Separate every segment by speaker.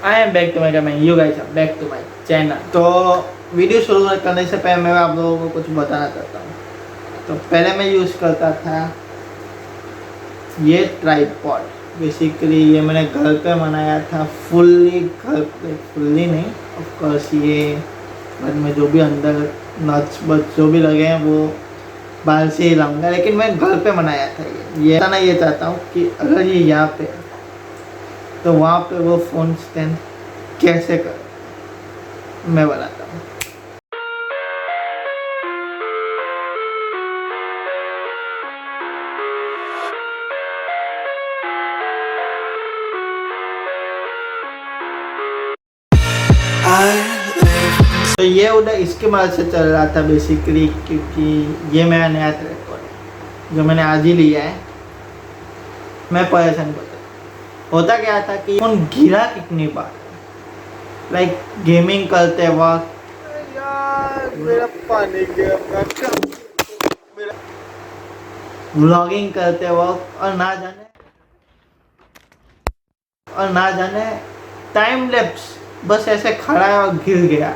Speaker 1: I am back to my channel, you guys are back to my channel. तो video शुरू करने से पहले मैं आप लोगों को कुछ बताना चाहता हूँ। तो पहले मैं यूज़ करता था ये ट्राइपॉड। बेसिकली ये मैंने घर पे बनाया था, फुल्ली घर पे, फुल्ली नहीं ऑफ कोर्स, ये घर में जो भी अंदर नट्स बट्स जो भी लगे हैं वो बाहर से ही लाऊंगा, लेकिन मैं घर पे बनाया था। ये बताना ये चाहता हूँ कि अगर ये यहाँ पे तो वहाँ पे वो फ़ोन स्टैंड कैसे कर मैं बनाता हूँ। तो ये उधर इसके मदद से चल रहा था बेसिकली, क्योंकि ये मेरा नया ट्राइपॉड है जो मैंने आज ही लिया है। मैं परेशान होता क्या था कि फोन गिरा कितनी बार, लाइक गेमिंग करते वक्त
Speaker 2: यार मेरा पानी गिरा,
Speaker 1: व्लॉगिंग करते वक्त, और ना जाने टाइम लैप्स बस ऐसे खड़ा है और गिर गया।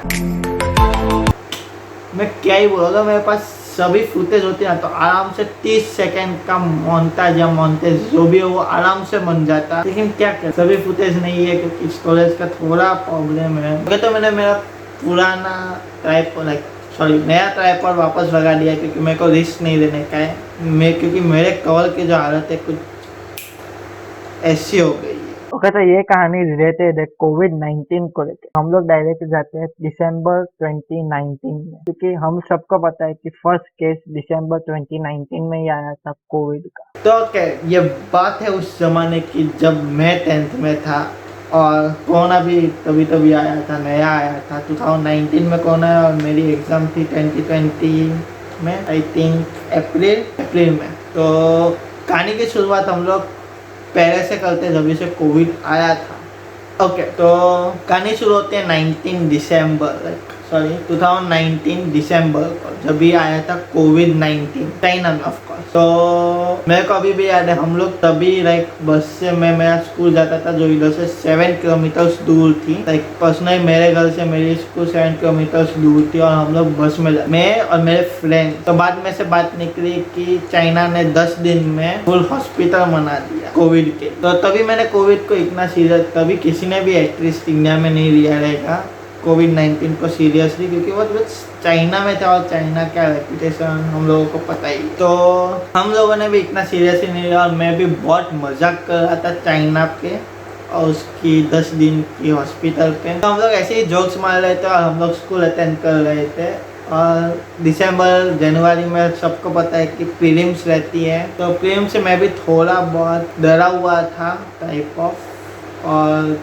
Speaker 1: मैं क्या ही बोलूँगा, मेरे पास सभी फुटेज होती है ना, तो आराम से 30 सेकंड का मोन्टेज जो भी हो वो आराम से बन जाता। लेकिन क्या कर, सभी फुटेज नहीं है क्योंकि स्टोरेज का थोड़ा प्रॉब्लम है। अगर तो मैंने मेरा पुराना नया ट्राइपॉड वापस लगा दिया क्योंकि मेरे को रिस्क नहीं देने का है। क्योंकि मेरे कवर की जो हालत है कुछ ऐसी हो गई।
Speaker 3: ओके, तो ये कहानी रिलेटेड है कोविड-19 को लेकर। हम लोग डायरेक्ट जाते हैं दिसंबर 2019 में, क्योंकि हम सबको पता है कि फर्स्ट केस दिसंबर 2019 में ही आया था कोविड का।
Speaker 1: तो ओके, ये बात है उस जमाने की जब मैं 10th में था और कोरोना भी तभी आया था, नया आया था। 2019 में कोरोना और मेरी एग्ज़ाम थी 2020 में, आई थिंक अप्रैल में। तो कहानी की शुरुआत हम लोग पहले से करते जब से कोविड आया था। ओके, तो कहानी शुरू होती है 2019 दिसंबर को, जब भी आया था कोविड-19 चाइना में ऑफ कोर्स। तो मेरे को अभी भी याद है, हम लोग तभी बस से मेरा स्कूल जाता था जो इधर से 7 किलोमीटर्स दूर थी। पर्सनली मेरे घर से मेरी स्कूल 7 किलोमीटर्स दूर थी और हम लोग बस में मैं और मेरे फ्रेंड। तो बाद में से बात निकली कि चाइना ने 10 दिन में फुल हॉस्पिटल बना दिया कोविड के। तो तभी मैंने कोविड को इतना सीरियस, तभी किसी ने भी एटलीस्ट इंडिया में नहीं लिया रहेगा कोविड-19 को सीरियसली, क्योंकि वो चाइना में था और चाइना का रेपुटेशन हम लोगों को पता ही। तो हम लोगों ने भी इतना सीरियसली नहीं लिया और मैं भी बहुत मजाक कर रहा था चाइना पे और उसकी 10 दिन की हॉस्पिटल पे। तो हम लोग ऐसे ही जोक्स मार रहे थे और हम लोग स्कूल अटेंड कर रहे थे। और जनवरी में सबको पता है कि प्रीलिम्स रहती है, तो प्रीलिम्स से मैं भी थोड़ा बहुत डरा हुआ था टाइप ऑफ। और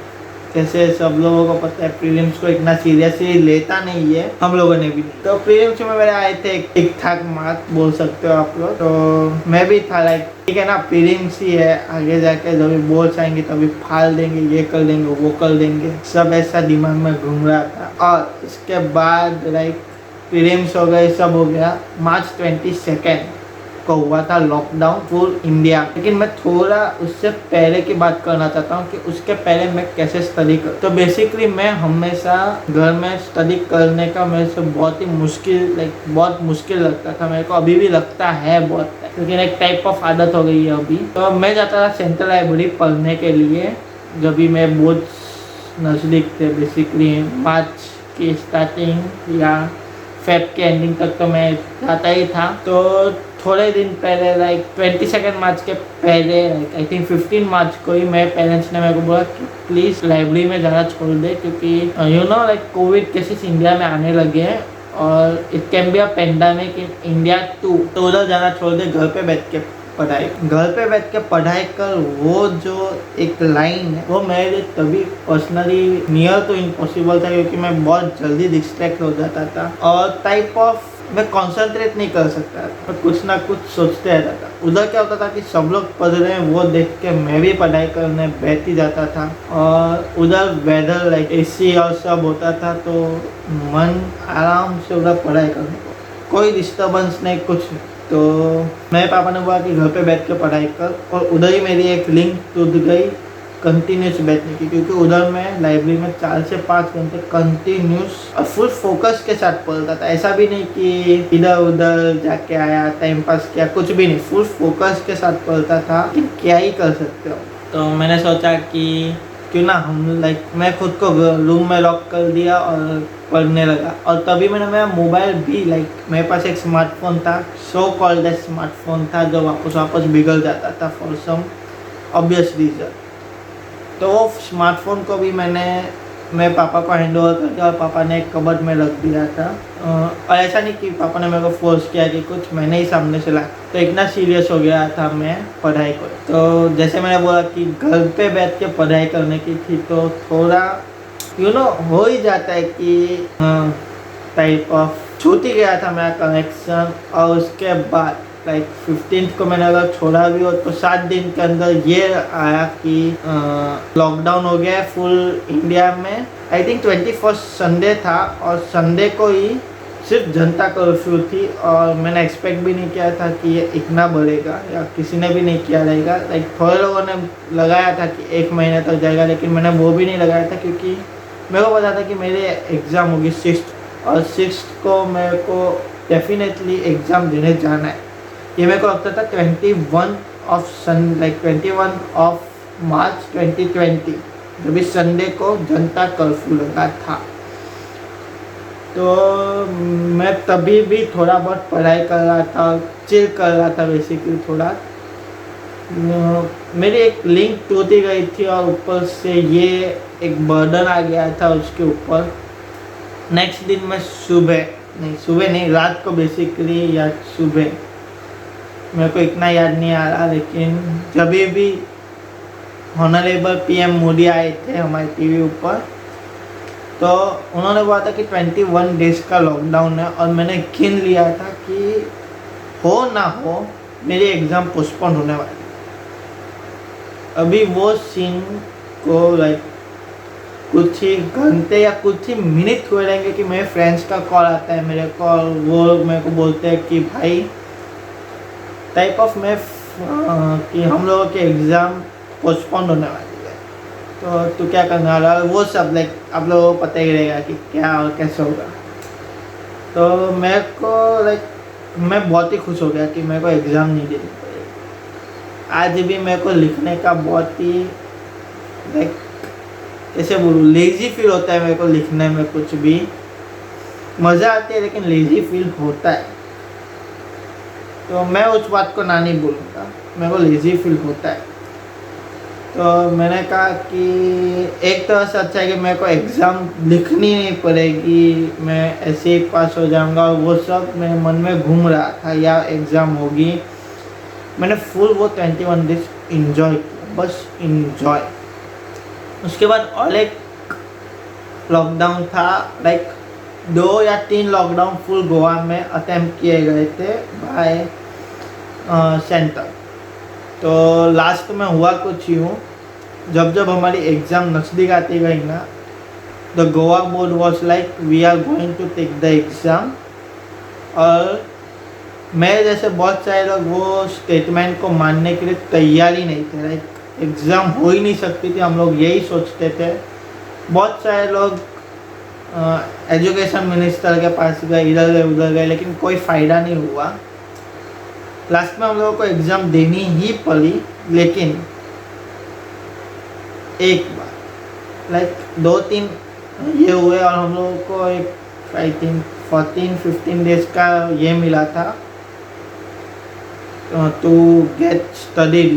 Speaker 1: जैसे सब लोगों को पता है प्रीलिम्स को इतना सीरियसली लेता नहीं है, हम लोगों ने भी। तो प्रीलिम्स में मेरे आए थे ठीक ठाक मार्क्स बोल सकते हो आप लोग। तो मैं भी था ठीक है ना, प्रीलिम्स ही है, आगे जाके जब भी बोर्ड्स आएंगे तभी फाड़ देंगे, ये कर देंगे वो कर देंगे, सब ऐसा दिमाग में घूम रहा था। और इसके बाद प्रीलिम्स हो गए, सब हो गया। मार्च 22 को हुआ था लॉकडाउन फुल इंडिया। लेकिन मैं थोड़ा उससे पहले की बात करना चाहता हूँ कि उसके पहले मैं कैसे स्टडी कर। तो बेसिकली मैं हमेशा घर में स्टडी करने का मेरे से बहुत ही मुश्किल लगता था। मेरे को अभी भी लगता है बहुत, लेकिन एक टाइप ऑफ आदत हो गई है अभी। तो मैं जाता था सेंट्रल लाइब्रेरी पढ़ने के लिए जब भी मैं बहुत नज़दीक थे। बेसिकली मार्च की स्टार्टिंग या फेब के एंडिंग तक तो मैं जाता ही था। तो थोड़े दिन पहले 22 मार्च के पहले आई थिंक 15 मार्च को ही मेरे पेरेंट्स ने मेरे को बोला कि प्लीज़ लाइब्रेरी में जाना छोड़ दे, क्योंकि कोविड केसेस इंडिया में आने लगे हैं और it can be a pandemic in India too. तो उधर जाना छोड़ दे, घर पे बैठ के पढ़ाई कर। वो जो एक लाइन है वो मेरे लिए तभी पर्सनली नियर तो इम्पॉसिबल था, क्योंकि मैं बहुत जल्दी डिस्ट्रैक्ट हो जाता था और टाइप ऑफ मैं कंसंट्रेट नहीं कर सकता था, मैं कुछ ना कुछ सोचते रहता था। उधर क्या होता था कि सब लोग पढ़ रहे हैं वो देख के मैं भी पढ़ाई करने बैठ ही जाता था। और उधर वेदर एसी और सब होता था, तो मन आराम से उधर पढ़ाई करने को, कोई डिस्टर्बेंस नहीं कुछ। तो मेरे पापा ने बोला कि घर पे बैठ के पढ़ाई कर, और उधर ही मेरी एक लिंक टूट गई कंटिन्यूस बैठने की, क्योंकि उधर मैं लाइब्रेरी में 4 से 5 घंटे कंटिन्यूस और फुल फोकस के साथ पढ़ता था। ऐसा भी नहीं कि इधर उधर जाके आया, टाइम पास किया, कुछ भी नहीं, फुल फोकस के साथ पढ़ता था कि क्या ही कर सकते हो। तो मैंने सोचा कि क्यों ना हम मैं खुद को रूम में लॉक कर दिया और पढ़ने लगा। और तभी मैंने मेरा मोबाइल भी मेरे पास एक स्मार्टफोन था, सो कॉल्ड स्मार्टफोन था, जो वापस बिगड़ जाता था फॉर सम ऑब्वियस रीज़न। तो वो स्मार्टफोन को भी मैंने मेरे पापा को हैंड ओवर कर दिया और पापा ने एक कबर्ड में रख दिया था। और ऐसा नहीं कि पापा ने मेरे को फोर्स किया कि कुछ, मैंने ही सामने से लाया। तो इतना सीरियस हो गया था मैं पढ़ाई को। तो जैसे मैंने बोला कि घर पे बैठ के पढ़ाई करने की थी, तो थोड़ा हो ही जाता है कि टाइप ऑफ छूट ही गया था मेरा कनेक्शन। और उसके बाद 15th को मैंने अगर छोड़ा भी हो तो 7 दिन के अंदर ये आया कि लॉकडाउन हो गया है फुल इंडिया में। आई थिंक 21st संडे था और संडे को ही सिर्फ जनता कर्फ्यू थी। और मैंने एक्सपेक्ट भी नहीं किया था कि ये इतना बढ़ेगा, या किसी ने भी नहीं किया रहेगा। थोड़े लोगों ने लगाया था कि 1 महीने तक जाएगा, लेकिन मैंने वो भी नहीं लगाया था, क्योंकि मेरे को पता था कि मेरे एग्ज़ाम होगी 6th, और 6th को मेरे को डेफिनेटली एग्ज़ाम देने जाना है। ये मेरे को लगता था 21 ऑफ मार्च 2020, जब इस संडे को जनता कर्फ्यू लगा था। तो मैं तभी भी थोड़ा बहुत पढ़ाई कर रहा था, चिल कर रहा था बेसिकली थोड़ा। मेरी एक लिंक टूट ही गई थी और ऊपर से ये एक बर्डन आ गया था उसके ऊपर। नेक्स्ट दिन मैं सुबह नहीं रात को बेसिकली, या सुबह, मेरे को इतना याद नहीं आ रहा, लेकिन जब भी ऑनरेबल पीएम मोदी आए थे हमारे टीवी ऊपर, तो उन्होंने बोला था कि 21 डेज़ का लॉकडाउन है। और मैंने गिन लिया था कि हो ना हो मेरी एग्ज़ाम पोस्टपोन होने वाली। अभी वो सीन को कुछ ही घंटे या कुछ ही मिनट हुए रहेंगे कि मेरे फ्रेंड्स का कॉल आता है मेरे को, और वो मेरे को बोलते हैं कि भाई टाइप ऑफ कि हम लोगों के एग्ज़ाम पोस्टपोन होने वाली है, तो तू क्या करने वाला है। वो सब आप लोगों को पता ही रहेगा कि क्या और कैसे होगा। तो मेरे को मैं बहुत ही खुश हो गया कि मेरे को एग्ज़ाम नहीं देनी पड़ेगी। आज भी मेरे को लिखने का बहुत ही कैसे बोलूँ, लेज़ी फील होता है मेरे को लिखने में। कुछ भी मज़ा आती है, लेकिन लेज़ी फील होता है। तो मैं उस बात को ना नहीं बोलूँगा, मेरे को लेज़ी फील होता है। तो मैंने कहा कि एक तरह से अच्छा है कि मेरे को एग्ज़ाम लिखनी नहीं पड़ेगी, मैं ऐसे ही पास हो जाऊँगा। और वो सब मेरे मन में घूम रहा था, या एग्ज़ाम होगी। मैंने फुल वो 21 डेज इन्जॉय किया, बस इन्जॉय। उसके बाद और एक लॉकडाउन था, 2 या 3 लॉकडाउन फुल गोवा में अटेम्प्ट किए गए थे बाय सेंटर। तो लास्ट में हुआ कुछ यूँ, जब हमारी एग्ज़ाम नज़दीक आती गई ना, the Goa board was we are going to take the exam. और मेरे जैसे बहुत सारे लोग वो स्टेटमेंट को मानने के लिए तैयार ही नहीं थे। एग्ज़ाम हो ही नहीं सकती थी, हम लोग यही सोचते थे। बहुत सारे लोग एजुकेशन मिनिस्टर के पास गए, इधर गए उधर गए, लेकिन कोई फ़ायदा नहीं हुआ। लास्ट में हम लोगों को एग्ज़ाम देनी ही पड़ी। लेकिन एक बार 2-3 ये हुए और हम लोगों को एक आई थिंक 14-15 डेज़ का ये मिला था टू गेट स्टडीड,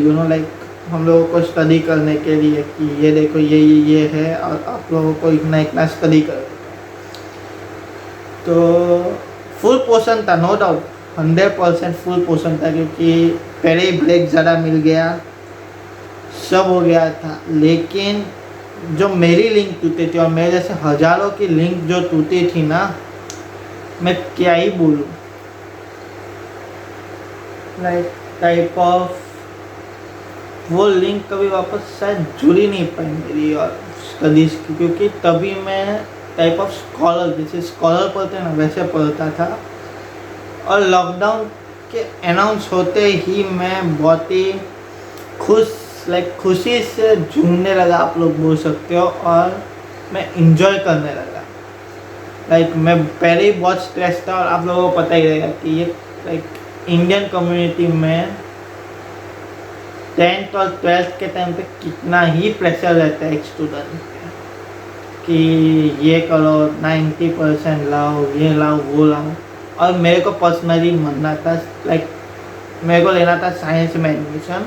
Speaker 1: हम लोगों को स्टडी करने के लिए कि ये देखो ये है, और आप लोगों को इतना स्टडी कर। तो फुल पोर्शन था, नो डाउट 100% फुल पोर्शन था, क्योंकि पहले ही ब्रेक ज़्यादा मिल गया, सब हो गया था। लेकिन जो मेरी लिंक टूटी थी, और मेरे जैसे हज़ारों की लिंक जो टूटी थी ना, मैं क्या ही बोलूँ। टाइप ऑफ वो लिंक कभी वापस शायद जुड़ ही नहीं पाई मेरी और स्टडीज़ की, क्योंकि तभी मैं टाइप ऑफ स्कॉलर, जैसे स्कॉलर पढ़ते हैं ना, वैसे पढ़ता था। और लॉकडाउन के अनाउंस होते ही मैं बहुत ही खुश लाइक खुशी से झूमने लगा, आप लोग बोल सकते हो, और मैं इंजॉय करने लगा। लाइक मैं पहले ही बहुत स्ट्रेस था, और आप लोगों को पता ही रहेगा कि ये लाइक इंडियन कम्युनिटी में 10th और 12th के टाइम पे कितना ही प्रेशर रहता है एक स्टूडेंट पे, कि ये करो, 90% लाओ, ये लाओ, वो लाओ। और मेरे को पर्सनली मानना था, लाइक मेरे को लेना था साइंस में एडमिशन।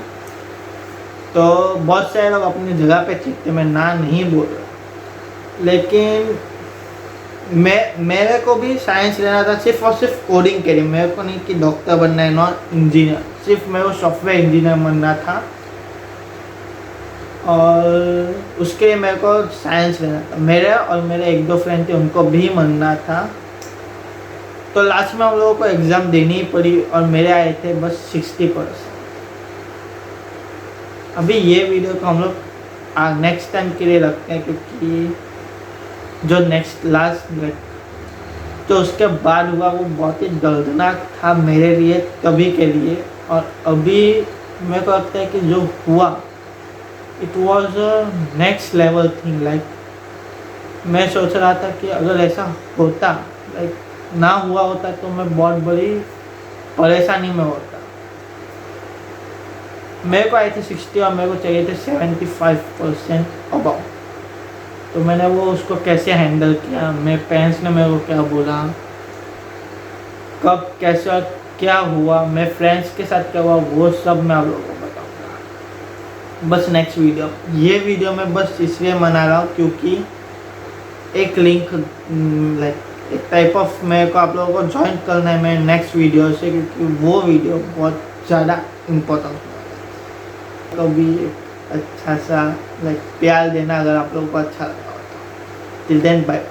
Speaker 1: तो बहुत सारे लोग अपनी जगह पे ठीक थे, मैं ना नहीं बोल रहा, लेकिन मेरे को भी साइंस लेना था सिर्फ और सिर्फ कोडिंग के लिए। मेरे को नहीं कि डॉक्टर बनना है, नॉट इंजीनियर, सिर्फ मेरे को सॉफ्टवेयर इंजीनियर बनना था, और उसके लिए मेरे को साइंस लेना था। मेरे और मेरे एक दो फ्रेंड थे, उनको भी बनना था। तो लास्ट में हम लोगों को एग्ज़ाम देनी ही पड़ी, और मेरे आए थे बस 60%। अभी ये वीडियो को हम लोग नेक्स्ट टाइम के लिए रखते हैं, क्योंकि जो नेक्स्ट लास्ट तो उसके बाद हुआ वो बहुत ही दर्दनाक था मेरे लिए, तभी के लिए। और अभी मेरे को लगता है कि जो हुआ, it was a next level thing. Like मैं सोच रहा था कि अगर ऐसा होता, लाइक ना हुआ होता, तो मैं बहुत बड़ी परेशानी में होता। मेरे को आई थी 60 और मेरे को चाहिए थे 75% अबाउ। तो मैंने वो उसको कैसे हैंडल किया, मेरे पेरेंट्स ने मेरे को क्या बोला, कब कैसे और क्या हुआ, मेरे फ्रेंड्स के साथ क्या हुआ, वो सब मैं आप लोगों को बताऊंगा बस नेक्स्ट वीडियो। ये वीडियो मैं बस इसलिए बना रहा हूँ क्योंकि एक लिंक, लाइक एक टाइप ऑफ मेरे को आप लोगों को ज्वाइन करना है मेरे नेक्स्ट वीडियो से, क्योंकि वो वीडियो बहुत ज़्यादा इम्पोर्टेंट है। तो भी अच्छा सा लाइक प्यार देना अगर आप लोगों को अच्छा लगा हो तो। Till then bye.